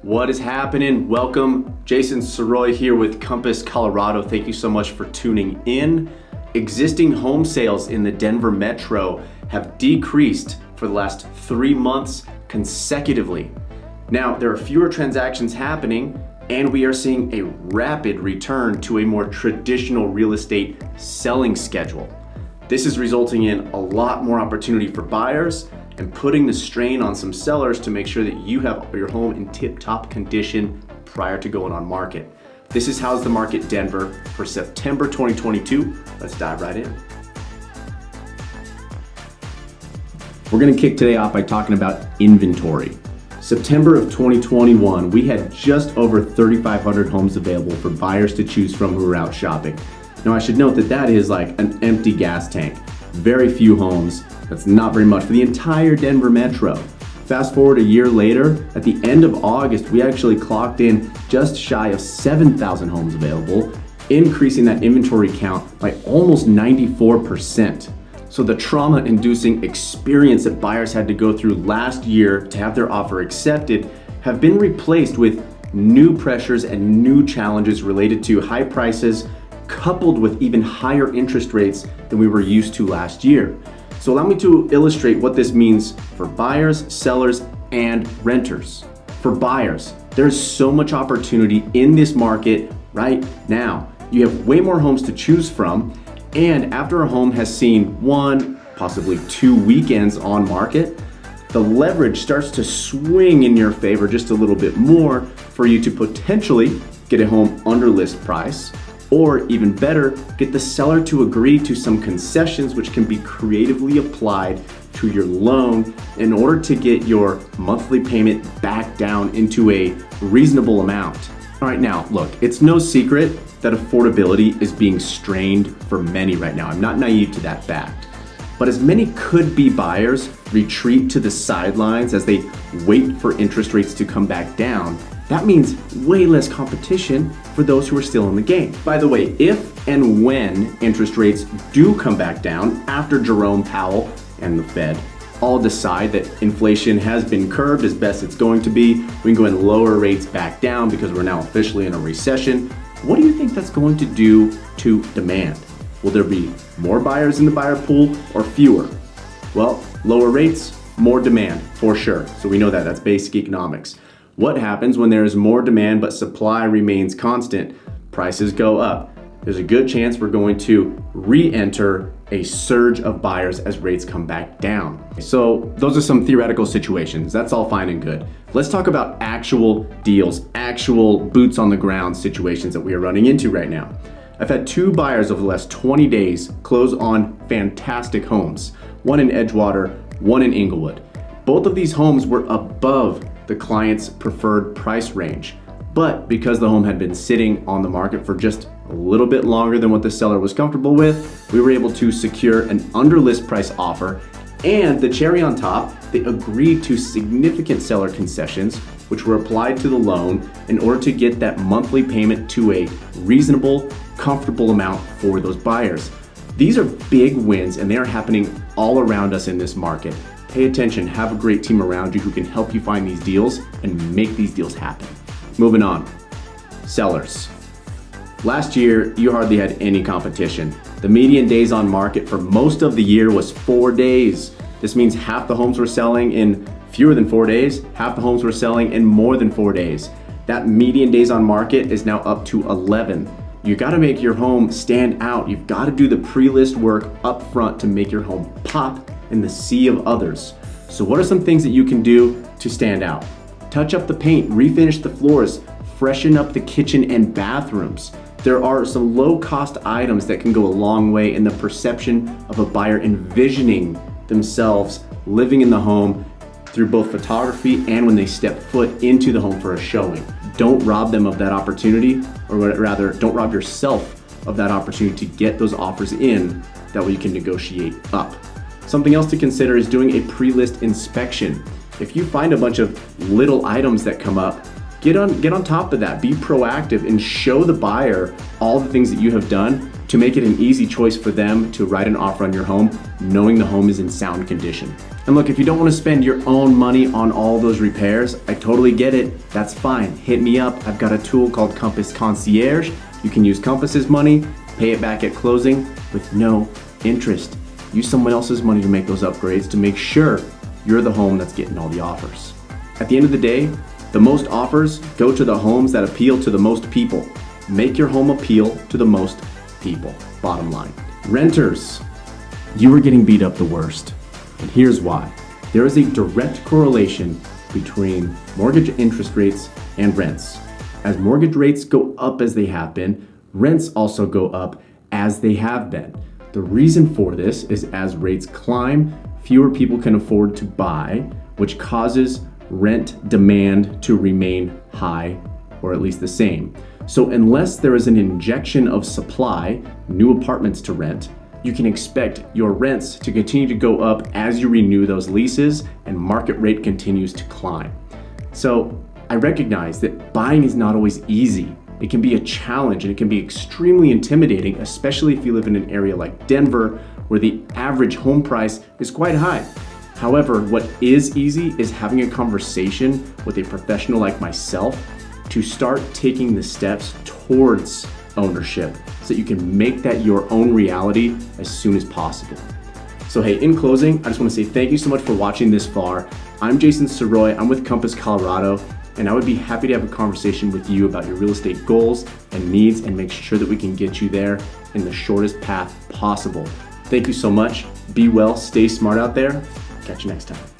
What is happening? Welcome. Jason Sirois here with Compass, Colorado. Thank you so much for tuning in. Existing home sales in the Denver metro have decreased for the last 3 months consecutively. Now, there are fewer transactions happening, and we are seeing a rapid return to a more traditional real estate selling schedule. This is resulting in a lot more opportunity for buyers and putting the strain on some sellers to make sure that you have your home in tip-top condition prior to going on market. This is How's the Market Denver for September 2022. Let's dive right in. We're gonna kick today off by talking about inventory. September of 2021, we had just over 3,500 homes available for buyers to choose from who were out shopping. Now I should note that that is like an empty gas tank. Very few homes. That's not very much for the entire Denver metro. Fast forward a year later, at the end of August, we actually clocked in just shy of 7,000 homes available, increasing that inventory count by almost 94%. So the trauma-inducing experience that buyers had to go through last year to have their offer accepted have been replaced with new pressures and new challenges related to high prices, coupled with even higher interest rates than we were used to last year. So allow me to illustrate what this means for buyers, sellers, and renters. For buyers, there's so much opportunity in this market right now. You have way more homes to choose from, and after a home has seen 1, possibly 2 weekends on market, the leverage starts to swing in your favor just a little bit more for you to potentially get a home under list price, or even better, get the seller to agree to some concessions which can be creatively applied to your loan in order to get your monthly payment back down into a reasonable amount. All right, now look, it's no secret that affordability is being strained for many right now. I'm not naive to that fact. But as many could-be buyers retreat to the sidelines as they wait for interest rates to come back down, that means way less competition for those who are still in the game. By the way, if and when interest rates do come back down after Jerome Powell and the Fed all decide that inflation has been curbed as best it's going to be, we can go and lower rates back down because we're now officially in a recession, what do you think that's going to do to demand? Will there be more buyers in the buyer pool or fewer? Well, lower rates, more demand for sure. So we know that, that's basic economics. What happens when there is more demand but supply remains constant? Prices go up. There's a good chance we're going to re-enter a surge of buyers as rates come back down. So those are some theoretical situations. That's all fine and good. Let's talk about actual deals, actual boots on the ground situations that we are running into right now. I've had 2 buyers over the last 20 days close on fantastic homes. One in Edgewater, one in Inglewood. Both of these homes were above the client's preferred price range. But because the home had been sitting on the market for just a little bit longer than what the seller was comfortable with, we were able to secure an under list price offer, and the cherry on top, they agreed to significant seller concessions which were applied to the loan in order to get that monthly payment to a reasonable, comfortable amount for those buyers. These are big wins, and they are happening all around us in this market. Pay attention, have a great team around you who can help you find these deals and make these deals happen. Moving on, sellers. Last year, you hardly had any competition. The median days on market for most of the year was 4 days. This means half the homes were selling in fewer than 4 days, half the homes were selling in more than 4 days. That median days on market is now up to 11. You gotta make your home stand out. You've gotta do the pre-list work up front to make your home pop in the sea of others. So what are some things that you can do to stand out? Touch up the paint, refinish the floors, freshen up the kitchen and bathrooms. There are some low-cost items that can go a long way in the perception of a buyer envisioning themselves living in the home through both photography and when they step foot into the home for a showing. Don't rob them of that opportunity, or rather, don't rob yourself of that opportunity to get those offers in. That way you can negotiate up. Something else to consider is doing a pre-list inspection. If you find a bunch of little items that come up, get on top of that. Be proactive and show the buyer all the things that you have done to make it an easy choice for them to write an offer on your home, knowing the home is in sound condition. And look, if you don't want to spend your own money on all those repairs, I totally get it. That's fine. Hit me up. I've got a tool called Compass Concierge. You can use Compass's money, pay it back at closing with no interest. Use someone else's money to make those upgrades to make sure you're the home that's getting all the offers. At the end of the day, the most offers go to the homes that appeal to the most people. Make your home appeal to the most people. Bottom line. Renters, you are getting beat up the worst. And here's why. There is a direct correlation between mortgage interest rates and rents. As mortgage rates go up as they have been, rents also go up as they have been. The reason for this is as rates climb, fewer people can afford to buy, which causes rent demand to remain high, or at least the same. So unless there is an injection of supply, new apartments to rent, you can expect your rents to continue to go up as you renew those leases and market rate continues to climb. So I recognize that buying is not always easy. It can be a challenge and it can be extremely intimidating, especially if you live in an area like Denver, where the average home price is quite high. However, what is easy is having a conversation with a professional like myself to start taking the steps towards ownership so that you can make that your own reality as soon as possible. So hey, in closing, I just want to say thank you so much for watching this far. I'm Jason Sirois, I'm with Compass Colorado, and I would be happy to have a conversation with you about your real estate goals and needs and make sure that we can get you there in the shortest path possible. Thank you so much. Be well, stay smart out there. Catch you next time.